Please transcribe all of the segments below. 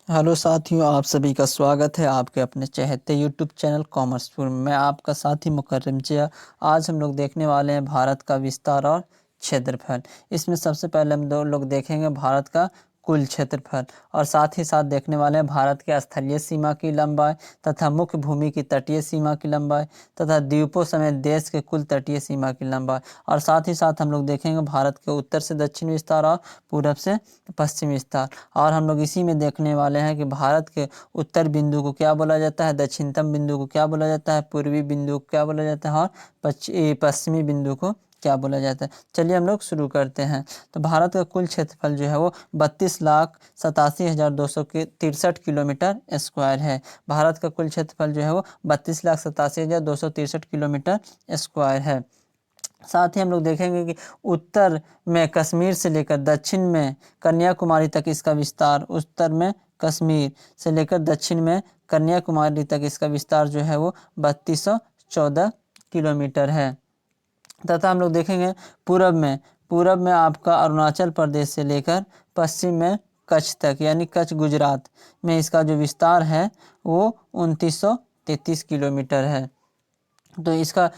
Hello साथियों, आप सभी का स्वागत है आपके अपने चहेते यूट्यूब चैनल कॉमर्सपुर में। मैं आपका साथी मुकर्रम जिया। आज हम लोग देखने वाले हैं भारत का विस्तार और क्षेत्रफल। इसमें सबसे पहले हम दो लोग देखेंगे भारत का कुल क्षेत्रफल और साथ ही साथ देखने वाले हैं भारत के स्थलीय सीमा की लंबाई तथा मुख्य भूमि की तटीय सीमा की लंबाई तथा द्वीपों समेत देश के कुल तटीय सीमा की लंबाई। और साथ ही साथ हम लोग देखेंगे भारत के उत्तर से दक्षिण विस्तार और पूरब से पश्चिम विस्तार। और हम लोग इसी में देखने वाले हैं कि भारत के उत्तर बिंदु को क्या बोला जाता है, दक्षिणतम बिंदु को क्या बोला जाता है, पूर्वी बिंदु को क्या बोला जाता है और पश्चिमी बिंदु को क्या बोला जाता है। चलिए हम लोग शुरू करते हैं। तो भारत का कुल क्षेत्रफल जो है वो 32,87,263 किलोमीटर स्क्वायर है। भारत का कुल क्षेत्रफल जो है वो 32,87,263 किलोमीटर स्क्वायर है। साथ ही हम लोग देखेंगे कि उत्तर में कश्मीर से लेकर दक्षिण में कन्याकुमारी तक इसका विस्तार, उत्तर में कश्मीर से लेकर दक्षिण में कन्याकुमारी तक इसका विस्तार जो है वो 3214 किलोमीटर है। तथा हम लोग देखेंगे पूरब में आपका अरुणाचल प्रदेश से लेकर पश्चिम में कच्छ तक यानी कच्छ गुजरात में इसका जो विस्तार है वो 2933 किलोमीटर है। तो इसका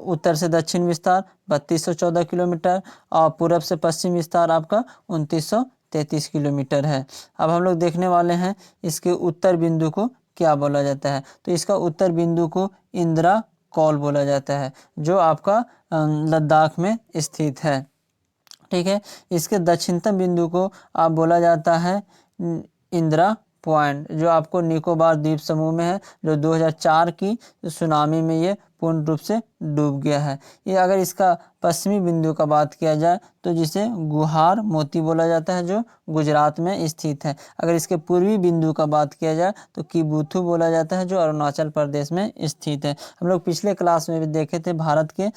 उत्तर से दक्षिण विस्तार 3214 किलोमीटर और पूरब से पश्चिम विस्तार आपका 2933 किलोमीटर है। अब हम लोग देखने वाले हैं इसके उत्तर बिंदु को क्या बोला जाता है। तो इसका उत्तर बिंदु को इंदिरा कौल बोला जाता है जो आपका लद्दाख में स्थित है। ठीक है। इसके दक्षिणतम बिंदु को आप बोला जाता है इंदिरा पॉइंट जो आपको निकोबार द्वीप समूह में है, जो 2004 की सुनामी में ये पूर्ण रूप से डूब गया है। ये अगर इसका पश्चिमी बिंदु का बात किया जाए तो जिसे गुहार मोती बोला जाता है जो गुजरात में स्थित है। अगर इसके पूर्वी बिंदु का बात किया जाए तो किबुथु बोला जाता है जो अरुणाचल प्रदेश में स्थित है। हम लोग पिछले क्लास में भी देखे थे भारत के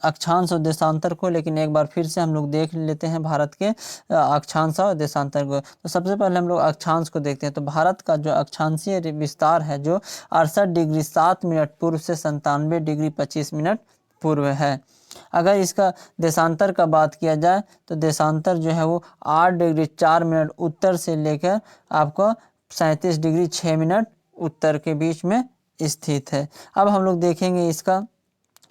अक्षांश और देशांतर को, लेकिन एक बार फिर से हम लोग देख लेते हैं भारत के अक्षांश और देशांतर को। तो सबसे पहले हम लोग अक्षांश को देखते हैं। तो भारत का जो अक्षांशीय विस्तार है जो 68 डिग्री 7 मिनट पूर्व से 97 डिग्री 25 मिनट पूर्व है। अगर इसका देशांतर का बात किया जाए तो देशांतर जो है वो 8 डिग्री 4 मिनट उत्तर से लेकर आपको 37 डिग्री 6 मिनट उत्तर के बीच में स्थित है। अब हम लोग देखेंगे इसका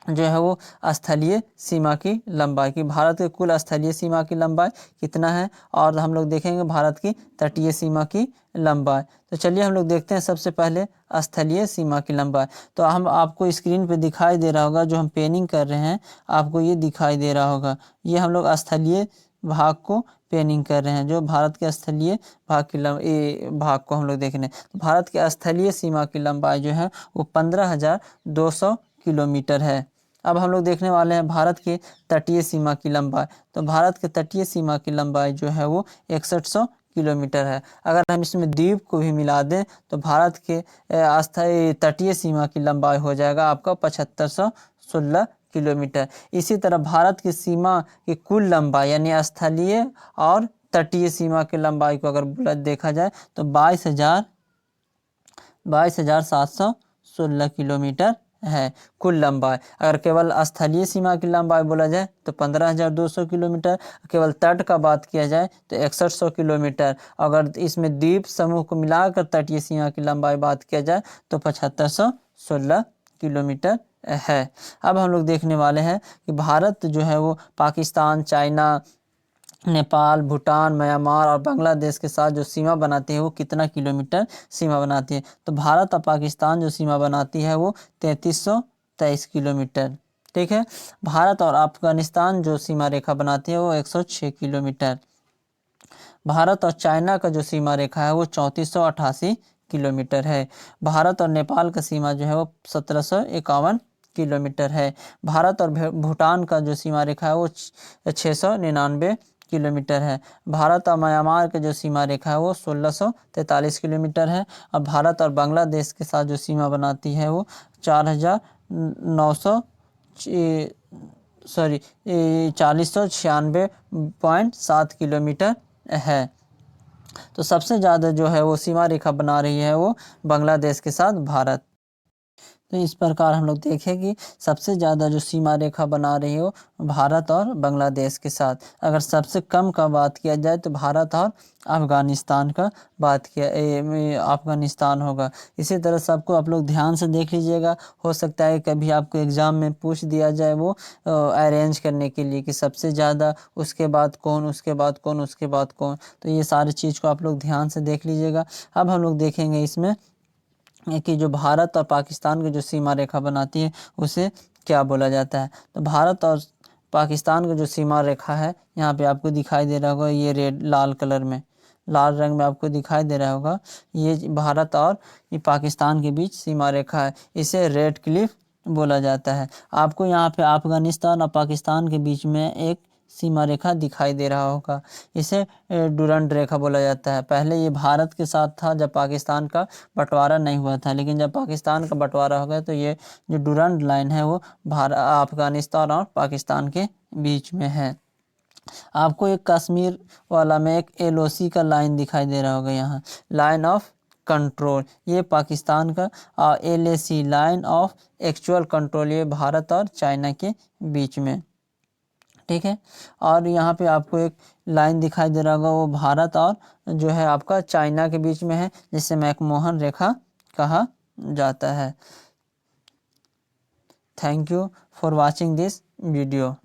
जो है वो स्थलीय सीमा की लंबाई की, भारत के कुल स्थलीय सीमा की लंबाई कितना है और हम लोग देखेंगे भारत की तटीय सीमा की लंबाई। तो चलिए हम लोग देखते हैं सबसे पहले स्थलीय सीमा की लंबाई। तो हम आपको स्क्रीन पे दिखाई दे रहा होगा, जो हम पेनिंग कर रहे हैं आपको ये दिखाई दे रहा होगा। ये हम लोग स्थलीय भाग को पेनिंग कर रहे हैं, जो भारत के स्थलीय भाग की भाग को हम लोग देख रहे हैं। तो भारत के स्थलीय सीमा की लंबाई जो है वो 15,200 किलोमीटर है। अब हम लोग देखने वाले हैं भारत के तटीय सीमा की लंबाई। तो भारत के तटीय सीमा की लंबाई जो है वो 6100 किलोमीटर है। अगर हम इसमें द्वीप को भी मिला दें तो भारत के अस्थायी तटीय सीमा की लंबाई हो जाएगा आपका 7516 किलोमीटर। इसी तरह भारत की सीमा की कुल लंबाई यानी स्थलीय और तटीय सीमा की लंबाई को अगर देखा जाए तो 22,716 किलोमीटर है कुल लंबाई। अगर केवल स्थलीय सीमा की लंबाई बोला जाए तो 15,200 किलोमीटर, केवल तट का बात किया जाए तो 6100 किलोमीटर, अगर इसमें द्वीप समूह को मिलाकर तटीय सीमा की लंबाई बात किया जाए तो 7516 किलोमीटर है। अब हम लोग देखने वाले हैं कि भारत जो है वो पाकिस्तान, चाइना, नेपाल, भूटान, म्यांमार और बांग्लादेश के साथ जो सीमा बनाती है वो कितना किलोमीटर सीमा बनाती है। तो भारत और पाकिस्तान जो सीमा बनाती है वो 3323 किलोमीटर। ठीक है। भारत और अफगानिस्तान जो सीमा रेखा बनाती है वो 106 किलोमीटर। भारत और चाइना का जो सीमा रेखा है वो 3488 किलोमीटर है। भारत और नेपाल का सीमा जो है वो 1751 किलोमीटर है। भारत और भूटान का जो सीमा रेखा है वो 699 किलोमीटर है। भारत और म्यांमार के जो सीमा रेखा है वो 1643 किलोमीटर है। और भारत और बांग्लादेश के साथ जो सीमा बनाती है वो 4,996.7 किलोमीटर है। तो सबसे ज़्यादा जो है वो सीमा रेखा बना रही है वो बांग्लादेश के साथ भारत। तो इस प्रकार हम लोग देखें कि सबसे ज़्यादा जो सीमा रेखा बना रही हो भारत और बांग्लादेश के साथ। अगर सबसे कम का बात किया जाए तो भारत और अफ़गानिस्तान का बात किया अफ़गानिस्तान होगा। इसी तरह सबको आप लोग ध्यान से देख लीजिएगा, हो सकता है कभी आपको एग्ज़ाम में पूछ दिया जाए वो अरेंज करने के लिए कि सबसे ज़्यादा, उसके बाद कौन, उसके बाद कौन, उसके बाद कौन। तो ये सारी चीज़ को आप लोग ध्यान से देख लीजिएगा। अब हम लोग देखेंगे इसमें कि जो भारत और पाकिस्तान की जो सीमा रेखा बनाती है उसे क्या बोला जाता है। तो भारत और पाकिस्तान की जो सीमा रेखा है, यहाँ पे आपको दिखाई दे रहा होगा, ये रेड लाल कलर में, लाल रंग में आपको दिखाई दे रहा होगा, ये भारत और ये पाकिस्तान के बीच सीमा रेखा है, इसे रेड क्लिफ बोला जाता है। आपको यहाँ पे अफ़गानिस्तान और पाकिस्तान के बीच में एक सीमा रेखा दिखाई दे रहा होगा, इसे डुरंड रेखा बोला जाता है। पहले ये भारत के साथ था जब पाकिस्तान का बंटवारा नहीं हुआ था, लेकिन जब पाकिस्तान का बंटवारा हो गया तो ये जो डुरंड लाइन है वो अफ़गानिस्तान और पाकिस्तान के बीच में है। आपको एक कश्मीर वाला में एक LOC का लाइन दिखाई दे रहा होगा, यहाँ लाइन ऑफ कंट्रोल, ये पाकिस्तान का, और LAC line of actual control, ये भारत और चाइना के बीच में, ठीक है। और यहाँ पे आपको एक लाइन दिखाई दे रहा होगा, वो भारत और जो है आपका चाइना के बीच में है, जिसे मैकमोहन रेखा कहा जाता है। Thank you for watching this video.